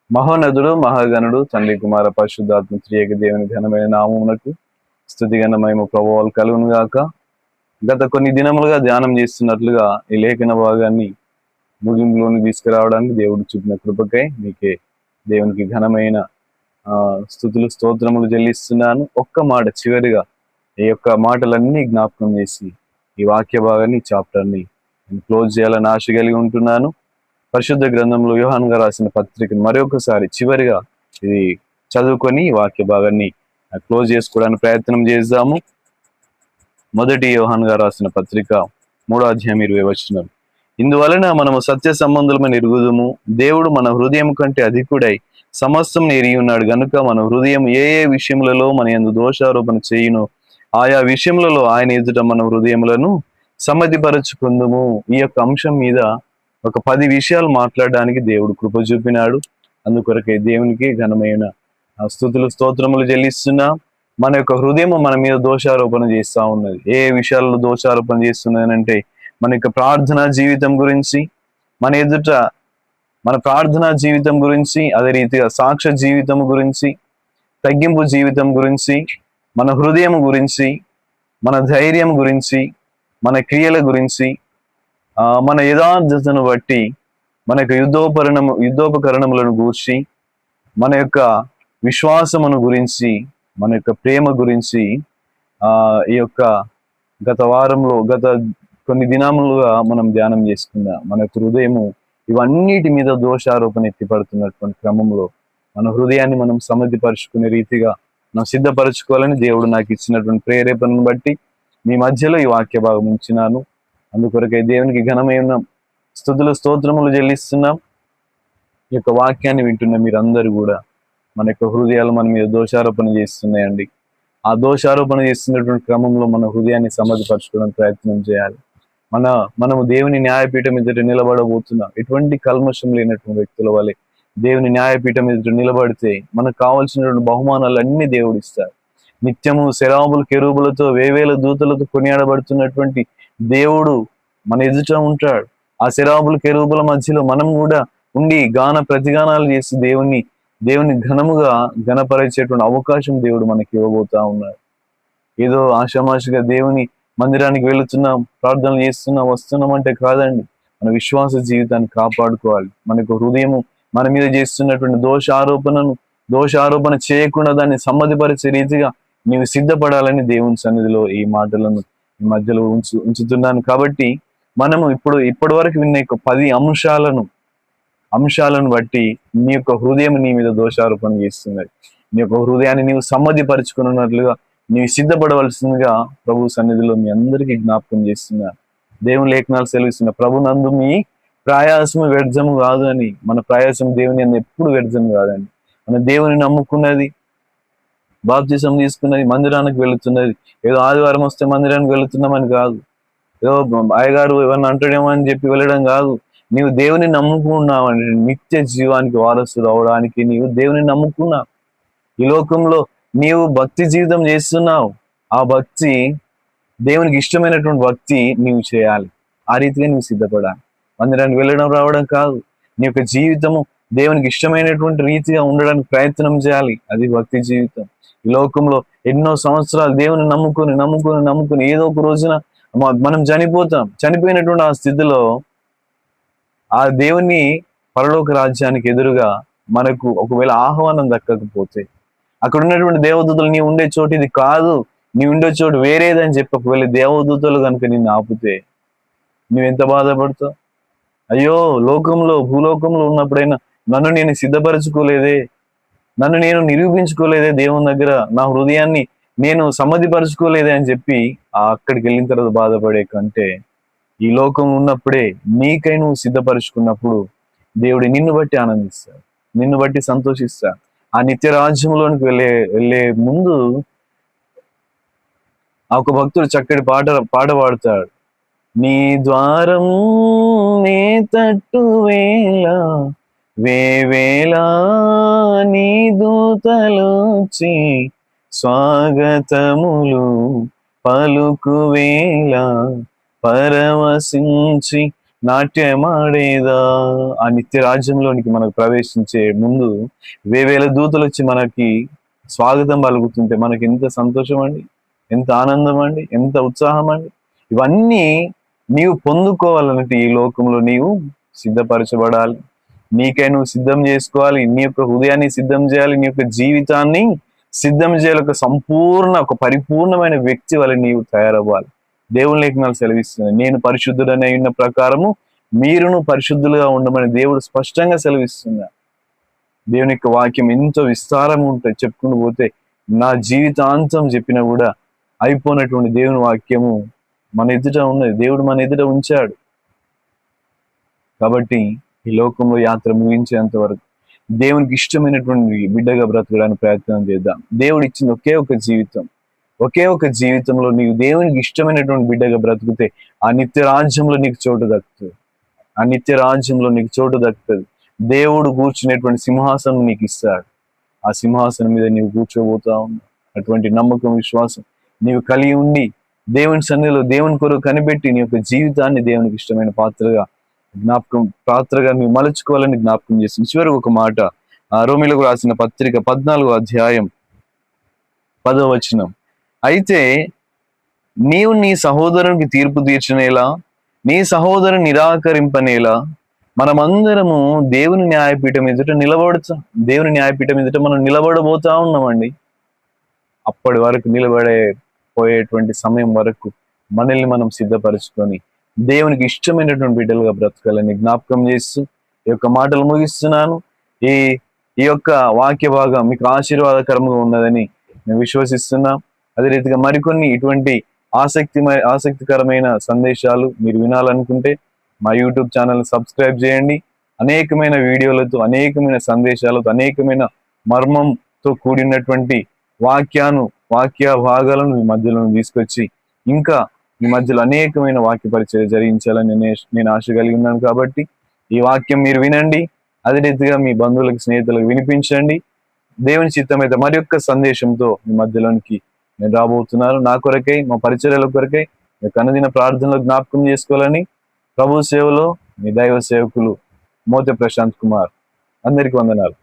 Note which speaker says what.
Speaker 1: మహోన్నతుడు మహాగణుడు తండ్రి కుమార పరిశుద్ధాత్మ త్రియేక దేవుని ఘనమైన నామమునకు స్తుతి ఘనమైన ప్రభావాలు కలుగును గాక. గత కొన్ని దినములుగా ధ్యానం చేస్తున్నట్లుగా ఈ లేఖన భాగాన్ని ముగింపులోని తీసుకురావడానికి దేవుడు చూపిన కృపకై మీకే దేవునికి ఘనమైన స్తుతులు స్తోత్రములు చెల్లిస్తున్నాను. ఒక్క మాట చివరిగా ఈ యొక్క మాటలన్నీ జ్ఞాపకం చేసి ఈ వాక్య భాగాన్ని చాప్టర్ని క్లోజ్ చేయాలని ఆశ కలిగి ఉంటున్నాను. పరిశుద్ధ గ్రంథంలో యోహాను గారు రాసిన పత్రికను మరొకసారి చివరిగా ఇది చదువుకొని వాక్య భాగాన్ని క్లోజ్ చేసుకోవడానికి ప్రయత్నం చేద్దాము. మొదటి యోహాను గారు రాసిన పత్రిక 3వ అధ్యాయం 20వ వచనం. ఇందువలన మనము సత్య సంబంధులమైన ఎరుగుదుము, దేవుడు మన హృదయం కంటే అధికుడై సమస్తం ఎరిగి ఉన్నాడు గనుక మన హృదయం ఏ ఏ విషయములలో మన యందు దోషారోపణ చేయును ఆయా విషయములలో ఆయన ఎదుట మన హృదయములను సమ్మతిపరచుకుందుము. ఈ యొక్క అంశం మీద ఒక 10 విషయాలు మాట్లాడడానికి దేవుడు కృప చూపినాడు. అందుకొరకే దేవునికి ఘనమైన స్తుతులు స్తోత్రములు చెల్లిస్తున్నా. మన యొక్క హృదయం మన మీద దోషారోపణ చేస్తూ ఉన్నది. ఏ విషయాల్లో దోషారోపణ చేస్తున్నది అంటే మన యొక్క ప్రార్థనా జీవితం గురించి, మన ఎదుట మన ప్రార్థనా జీవితం గురించి, అదే రీతిగా సాక్ష్య జీవితం గురించి, తగ్గింపు జీవితం గురించి, మన హృదయం గురించి, మన ధైర్యం గురించి, మన క్రియల గురించి, మన యథార్థతను బట్టి, మన యొక్క యుద్ధోపకరణములను గూర్చి, మన యొక్క విశ్వాసమును గురించి, మన యొక్క ప్రేమ గురించి ఈ యొక్క గత కొన్ని దినములుగా మనం ధ్యానం చేసుకుందాం. మన యొక్క హృదయము ఇవన్నిటి మీద దోషారోపణ ఎత్తిపడుతున్నటువంటి క్రమంలో మన హృదయాన్ని మనం సమధిపరుచుకునే రీతిగా మనం సిద్ధపరచుకోవాలని దేవుడు నాకు ఇచ్చినటువంటి ప్రేరేపణను బట్టి మీ మధ్యలో ఈ వాక్య భాగం ఉంచినాను. అందుకొరకై దేవునికి ఘనమైన స్తుతులు స్తోత్రములు చెల్లిస్తున్నాం. ఈ యొక్క వాక్యాన్ని వింటున్న మీరందరూ కూడా మన యొక్క హృదయాలు మన మీద దోషారోపణ చేస్తున్నాయండి. ఆ దోషారోపణ చేస్తున్నటువంటి క్రమంలో మన హృదయాన్ని సమధిపరచుకోవడానికి ప్రయత్నం చేయాలి. మనము దేవుని న్యాయపీఠం ఎదుట నిలబడబోతున్నాం. ఎటువంటి కల్మషం లేనటువంటి వ్యక్తుల వలె దేవుని న్యాయపీఠం ఎదుట నిలబడితే మనకు కావాల్సినటువంటి బహుమానాలు అన్ని దేవుడు ఇస్తారు. నిత్యము శరాబులు కెరూబులతో వేవేల దూతలతో కొనియాడబడుతున్నటువంటి దేవుడు మన ఎదుట ఉంటాడు. ఆ శరాబులు కెరూబుల మధ్యలో మనం కూడా ఉండి గాన ప్రతిగానాలు చేసి దేవుని ఘనముగా ఘనపరిచేటువంటి అవకాశం దేవుడు మనకి ఇవ్వబోతా ఉన్నాడు. ఏదో ఆషామాషిగా దేవుని మందిరానికి వెళుతున్నాం, ప్రార్థనలు చేస్తున్నాం, వస్తున్నాం అంటే కాదండి. మన విశ్వాస జీవితాన్ని కాపాడుకోవాలి. మనకు హృదయము మన మీద చేస్తున్నటువంటి దోషారోపణ చేయకుండా దాన్ని సమ్మతిపరిచే రీతిగా నీవు సిద్ధపడాలని దేవుని సన్నిధిలో ఈ మాటలను ఈ మధ్యలో ఉంచుతున్నాను. కాబట్టి మనము ఇప్పటి వరకు విన్న 10 అంశాలను బట్టి నీ యొక్క హృదయం నీ మీద దోషారోపణ చేస్తున్నది. నీ యొక్క హృదయాన్ని నీవు సమ్మతిపరుచుకున్నట్లుగా నీవు సిద్ధపడవలసిందిగా ప్రభు సన్నిధిలో మీ అందరికీ జ్ఞాపకం చేస్తున్నా. దేవుని లేఖనాలు సెలవిస్తున్న ప్రభు నందు మీ ప్రయాసము వ్యర్థము కాదు అని. మన ప్రయాసం దేవుని అందు ఎప్పుడు వ్యర్థం కాదండి. మన దేవుని నమ్ముకున్నది, బాప్తిసం తీసుకున్నది, మందిరానికి వెళుతున్నది, ఏదో ఆదివారం వస్తే మందిరానికి వెళుతున్నామని కాదు, ఏదో అయ్యగారు ఎవరిని అంటాడేమో అని చెప్పి వెళ్ళడం కాదు. నీవు దేవుని నమ్ముకున్నావంటే నిత్య జీవానికి వారసుడు అవడానికి నీవు దేవుని నమ్ముకున్నావు. ఈ లోకంలో నీవు భక్తి జీవితం చేస్తున్నావు. ఆ భక్తి దేవునికి ఇష్టమైనటువంటి భక్తి నీవు చేయాలి. ఆ రీతిగా నీవు సిద్ధపడాలి. మందిరానికి వెళ్ళడం రావడం కాదు. నీ యొక్క జీవితము దేవునికి ఇష్టమైనటువంటి రీతిగా ఉండడానికి ప్రయత్నం చేయాలి. అది భక్తి జీవితం. ఈ లోకంలో ఎన్నో సంవత్సరాలు దేవుని నమ్ముకుని ఏదో ఒక రోజున మనం చనిపోతాం. చనిపోయినటువంటి ఆ స్థితిలో ఆ దేవుని పరలోక రాజ్యానికి ఎదురుగా మనకు ఒకవేళ ఆహ్వానం దక్కకపోతే, అక్కడ ఉన్నటువంటి దేవదూతలు నీ ఉండే చోటు ఇది కాదు, నీ ఉండే చోటు వేరేదని చెప్పి ఒకవేళ దేవదూతలు కనుక నిన్ను ఆపితే నువ్వెంత బాధపడతావు? అయ్యో, భూలోకంలో ఉన్నప్పుడైనా నన్ను నేను సిద్ధపరచుకోలేదే, నన్ను నేను నిరూపించుకోలేదే దేవుని దగ్గర, నా హృదయాన్ని నేను సమ్మతిపరచుకోలేదే అని చెప్పి అక్కడికి వెళ్ళిన తర్వాత బాధపడే కంటే ఈ లోకం ఉన్నప్పుడే నీకై నువ్వు సిద్ధపరుచుకున్నప్పుడు దేవుడు నిన్ను బట్టి ఆనందిస్తాడు, నిన్ను బట్టి సంతోషిస్తాడు. ఆ నిత్య రాజ్యంలోనికి వెళ్ళే ముందు ఆ ఒక భక్తుడు చక్కటి పాట పాడతాడు. నీ ద్వారం నే తట్టు వేవేళ నీ దూతలోచి స్వాగతములు పలుకు వేళ పరవశించి నాట్యమాడేదా. ఆ నిత్య రాజ్యంలోనికి మనకు ప్రవేశించే ముందు వేవేల దూతలు వచ్చి మనకి స్వాగతం పలుకుతుంటే మనకి ఎంత సంతోషం అండి, ఎంత ఆనందం అండి, ఎంత ఉత్సాహం అండి. ఇవన్నీ నీవు పొందుకోవాలంటే ఈ లోకంలో నీవు సిద్ధపరచబడాలి. నీకై నువ్వు సిద్ధం చేసుకోవాలి, నీ యొక్క హృదయాన్ని సిద్ధం చేయాలి, నీ యొక్క జీవితాన్ని సిద్ధం చేయాలి. ఒక పరిపూర్ణమైన వ్యక్తి వల్ల నీవు తయారవ్వాలి. దేవుని లేఖనాలు సెలవిస్తున్నాయి, నేను పరిశుద్ధుడనే ఉన్న ప్రకారము మీరును పరిశుద్ధులుగా ఉండమని దేవుడు స్పష్టంగా సెలవిస్తున్నారు. దేవుని యొక్క వాక్యం ఎంతో విస్తారం ఉంటుంది, చెప్పుకుంటూ పోతే నా జీవితాంతం చెప్పినా కూడా అయిపోయినటువంటి దేవుని వాక్యము మన ఎదుట ఉన్నది, దేవుడు మన ఎదుట ఉంచాడు. కాబట్టి ఈ లోకంలో యాత్ర ముగించేంత వరకు దేవునికి ఇష్టమైనటువంటి బిడ్డగా బ్రతకడానికి ప్రయత్నం చేద్దాం. దేవుడు ఇచ్చిన ఒకే ఒక జీవితంలో నీవు దేవునికి ఇష్టమైనటువంటి బిడ్డగా బ్రతికితే ఆ నిత్య రాజ్యంలో నీకు చోటు దక్కుతుంది. దేవుడు కూర్చునేటువంటి సింహాసనం నీకు ఇస్తాడు. ఆ సింహాసనం మీద నీవు కూర్చోబోతా ఉన్నావు. అటువంటి నమ్మకం, విశ్వాసం నీవు కలిగి ఉండి దేవుని సన్నిధిలో దేవుని కొరకు కనిపెట్టి నీ యొక్క జీవితాన్ని దేవునికి ఇష్టమైన పాత్రగా నువ్వు మలుచుకోవాలని జ్ఞాపకం చేస్తుంది. చివరికి ఒక మాట, రోమీయులకు రాసిన పత్రిక 14వ అధ్యాయం 10వ వచనం. అయితే నీవు నీ సహోదరునికి తీర్పు తీర్చనేలా, నీ సహోదరుని నిరాకరింపనేలా మనమందరము దేవుని న్యాయపీఠం ఎదుట మనం నిలబడబోతా ఉన్నామండి. అప్పటి వరకు పోయేటువంటి సమయం వరకు మనల్ని మనం సిద్ధపరచుకొని దేవునికి ఇష్టమైనటువంటి బిడ్డలుగా బ్రతకాలని జ్ఞాపకం చేస్తూ ఈ యొక్క మాటలు ముగిస్తున్నాను. ఈ యొక్క వాక్య భాగం మీకు ఆశీర్వాదకరంగా ఉన్నదని మేము విశ్వసిస్తున్నాం. అదే రీతిగా మరికొన్ని ఇటువంటి ఆసక్తికరమైన సందేశాలు మీరు వినాలనుకుంటే మా యూట్యూబ్ ఛానల్ సబ్స్క్రైబ్ చేయండి. అనేకమైన వీడియోలతో, అనేకమైన సందేశాలతో, అనేకమైన మర్మంతో కూడినటువంటి వాక్య భాగాలను మీ మధ్యలో తీసుకొచ్చి ఇంకా మీ మధ్యలో అనేకమైన వాక్య పరిచయం జరిగించాలని నేను ఆశ కలిగి ఉన్నాను. కాబట్టి ఈ వాక్యం మీరు వినండి, అదే రీతిగా మీ బంధువులకు, స్నేహితులకు వినిపించండి. దేవుని చిత్తమైతే మరి యొక్క సందేశంతో మీ మధ్యలోనికి నేను రాబోతున్నాను. నా కొరకై, మా పరిచర్యల కొరకై మీకు అనుదిన ప్రార్థనలో జ్ఞాపకం చేసుకోవాలని ప్రభు సేవలో మీ దైవ సేవకులు మోతే ప్రశాంత్ కుమార్. అందరికీ వందనాలు.